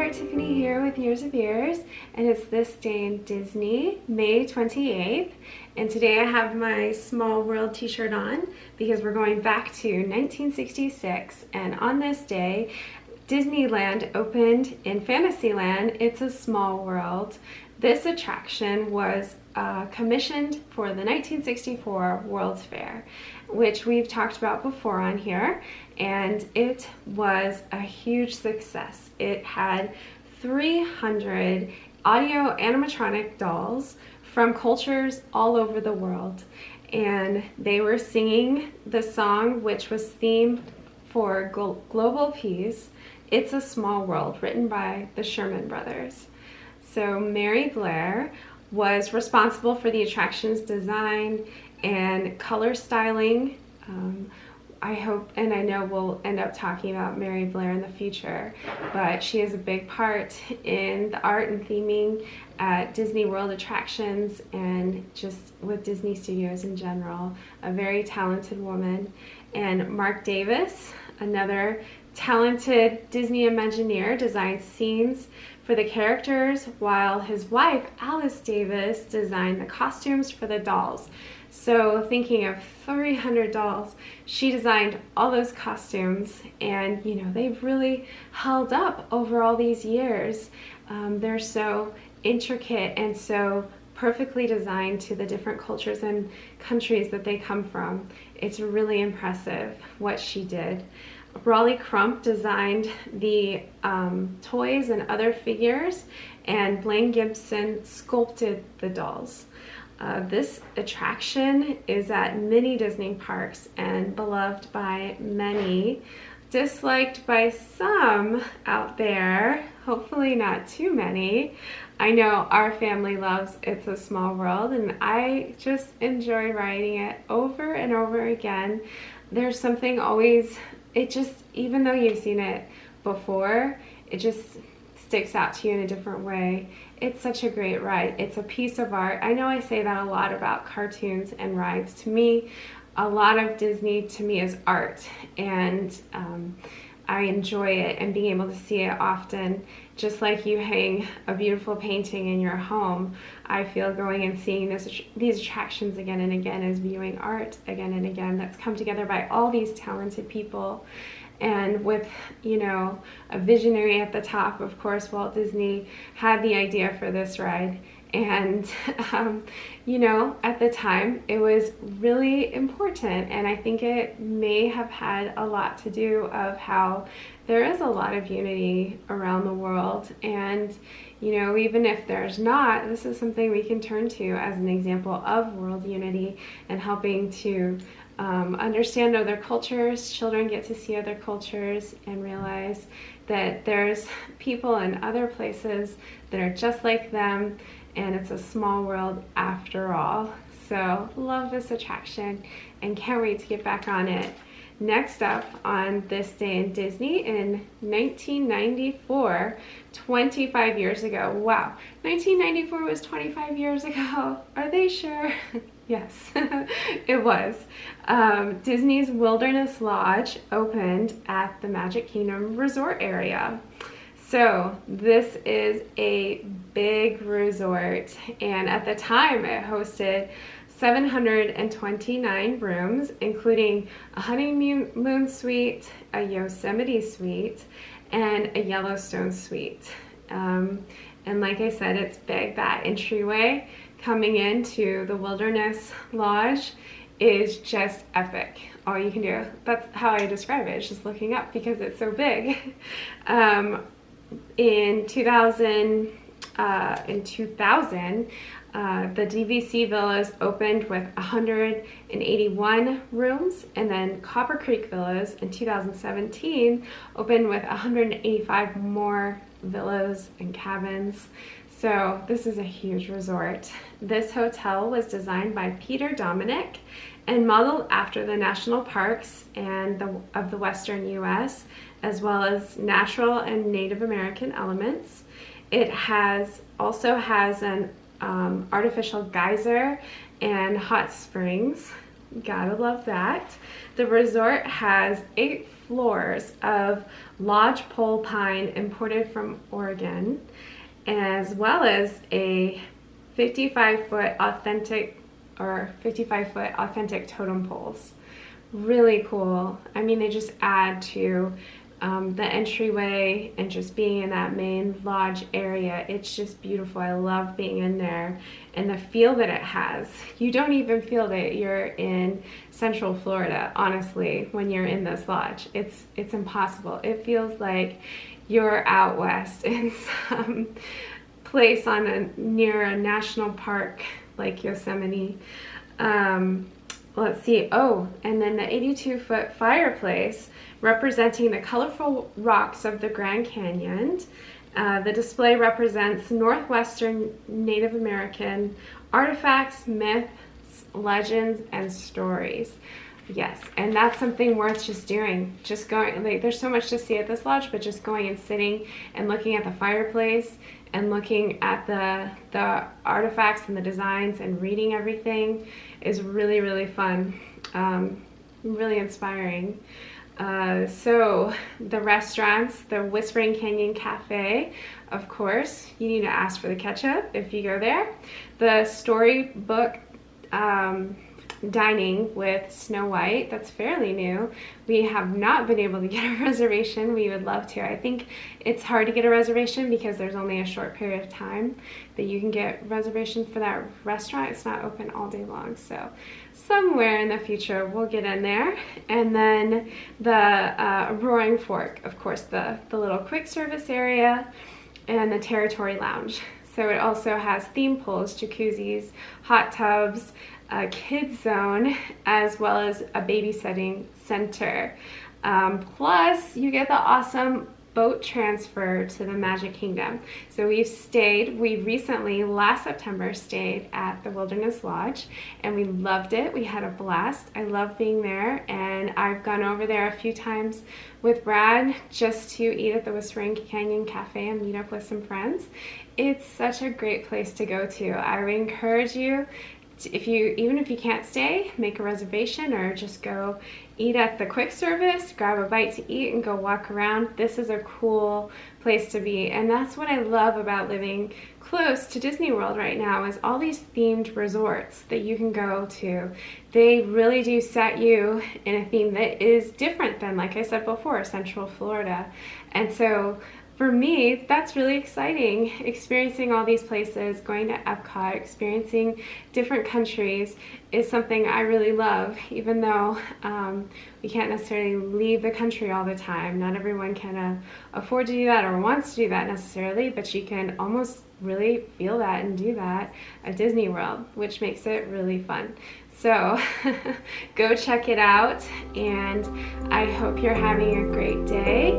there, Tiffany here with Years of Years, and it's this day in Disney, May 28th, and today I have my Small World t-shirt on because we're going back to 1966, and on this day, Disneyland opened in Fantasyland, It's a Small World. This attraction was commissioned for the 1964 World's Fair, which we've talked about before on here, and it was a huge success. It had 300 audio animatronic dolls from cultures all over the world, and they were singing the song which was themed for global peace, It's a Small World, written by the Sherman Brothers. So Mary Blair was responsible for the attraction's design and color styling. I hope and I know we'll end up talking about Mary Blair in the future, but she is a big part in the art and theming at Disney World attractions and just with Disney Studios in general. A very talented woman. And Mark Davis, another talented Disney Imagineer, designed scenes for the characters, while his wife, Alice Davis, designed the costumes for the dolls. So thinking of 300 dolls, she designed all those costumes, and you know, they've really held up over all these years. They're so intricate and so perfectly designed to the different cultures and countries that they come from. It's really impressive what she did. Raleigh Crump designed the toys and other figures, and Blaine Gibson sculpted the dolls. This attraction is at many Disney parks and beloved by many, disliked by some out there, hopefully not too many. I know our family loves It's a Small World, and I just enjoy riding it over and over again. There's something always, it just, even though you've seen it before, it just sticks out to you in a different way. It's such a great ride. It's a piece of art. I know I say that a lot about cartoons and rides. To me, a lot of Disney to me is art, and I enjoy it, and being able to see it often, just like you hang a beautiful painting in your home. I feel going and seeing these attractions again and again is viewing art again and again that's come together by all these talented people. And with, you know, a visionary at the top, of course, Walt Disney had the idea for this ride. And, you know, at the time, it was really important. And I think it may have had a lot to do of how there is a lot of unity around the world. And, you know, even if there's not, this is something we can turn to as an example of world unity and helping to understand other cultures. Children get to see other cultures and realize that there's people in other places that are just like them, and it's a small world after all. So love this attraction and can't wait to get back on it. Next up on this day in Disney in 1994, 25 years ago. Wow, 1994 was 25 years ago. Are they sure? Yes, it was. Disney's Wilderness Lodge opened at the Magic Kingdom Resort area. So this is a big resort, and at the time it hosted 729 rooms, including a honeymoon suite, a Yosemite suite, and a Yellowstone suite. And like I said, it's big. That entryway coming into the Wilderness Lodge is just epic. All you can do, that's how I describe it, it's just looking up because it's so big. In 2000, the DVC Villas opened with 181 rooms, and then Copper Creek Villas in 2017 opened with 185 more villas and cabins. So this is a huge resort. This hotel was designed by Peter Dominic and modeled after the national parks of the Western US, as well as natural and Native American elements. It also has an artificial geyser and hot springs. Gotta love that. The resort has 8 floors of lodge pole pine imported from Oregon, as well as a 55-foot authentic totem poles. Really cool. I mean, they just add to the entryway and just being in that main lodge area. It's just beautiful. I love being in there and the feel that it has. You don't even feel that you're in Central Florida, honestly, when you're in this lodge. It's impossible. It feels like you're out west in some place near a national park like Yosemite. Let's see. Oh, and then the 82-foot fireplace representing the colorful rocks of the Grand Canyon. The display represents Northwestern Native American artifacts, myths, legends, and stories. Yes, and that's something worth just doing. Just going, like, there's so much to see at this lodge, but just going and sitting and looking at the fireplace and looking at the artifacts and the designs and reading everything is really, really fun, really inspiring. So the restaurants, the Whispering Canyon Cafe, of course, you need to ask for the ketchup if you go there. The Storybook Dining with Snow White, that's fairly new. We have not been able to get a reservation. We would love to. I think it's hard to get a reservation because there's only a short period of time that you can get reservations for that restaurant. It's not open all day long, so somewhere in the future we'll get in there. And then the Roaring Fork, of course, the little quick service area, and the Territory Lounge. So it also has theme pools, jacuzzis, hot tubs, a kids zone, as well as a babysitting center. Plus, you get the awesome boat transfer to the Magic Kingdom. So we recently, last September, stayed at the Wilderness Lodge, and we loved it. We had a blast. I love being there, and I've gone over there a few times with Brad just to eat at the Whispering Canyon Cafe and meet up with some friends. It's such a great place to go to. I would encourage you, even if you can't stay, make a reservation or just go eat at the quick service, grab a bite to eat and go walk around. This is a cool place to be, and that's what I love about living close to Disney World right now, is all these themed resorts that you can go to. They really do set you in a theme that is different than, like I said before, Central Florida. And so for me, that's really exciting. Experiencing all these places, going to Epcot, experiencing different countries is something I really love, even though we can't necessarily leave the country all the time. Not everyone can afford to do that or wants to do that necessarily, but you can almost really feel that and do that at Disney World, which makes it really fun. So go check it out, and I hope you're having a great day.